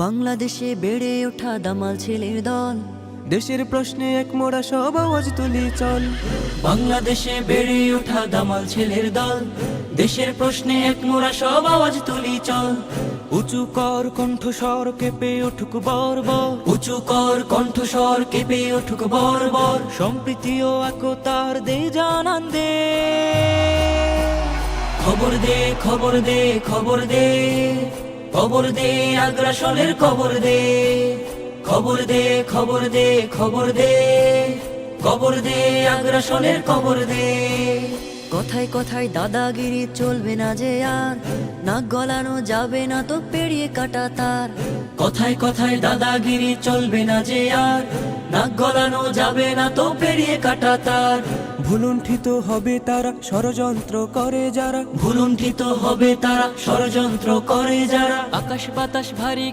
বাংলাদেশে বেড়ে ওঠা দামাল ছেলের দল, দেশের প্রশ্নে এক মোড়া সব আওয়াজ তুলি চল। বাংলাদেশে বেড়ে ওঠা দামাল ছেলের দল, দেশের প্রশ্নে এক মোরা সব আওয়াজ তুলি চল। উঁচু কর কণ্ঠস্বর কেঁপে উঠুক বর্বর, উঁচু কর কণ্ঠস্বর কেঁপে উঠুক বর্বর। সম্প্রীতি ও একতার দে জানান দে। খবর দে খবর দে খবর দে, খবর দে আগ্রাসনের খবর দে। খবর দে খবর দে খবর দে, খবর দে আগ্রাসনের খবর দে। কথায় কথায় দাদাগিরি চলবে না যে আর, নাক গলানো যাবে না তো পেরিয়ে কাটা তার। কথায় কথায় দাদাগিরি চলবে না যে আর, নাক গলানো যাবে না তো পেরিয়ে কাটা তার। ভুলুণ্ঠিত হবে তারা ষড়যন্ত্র করে যারা, ভুলুণ্ঠিত হবে তারা ষড়যন্ত্র করে যারা। আকাশ বাতাস ভারী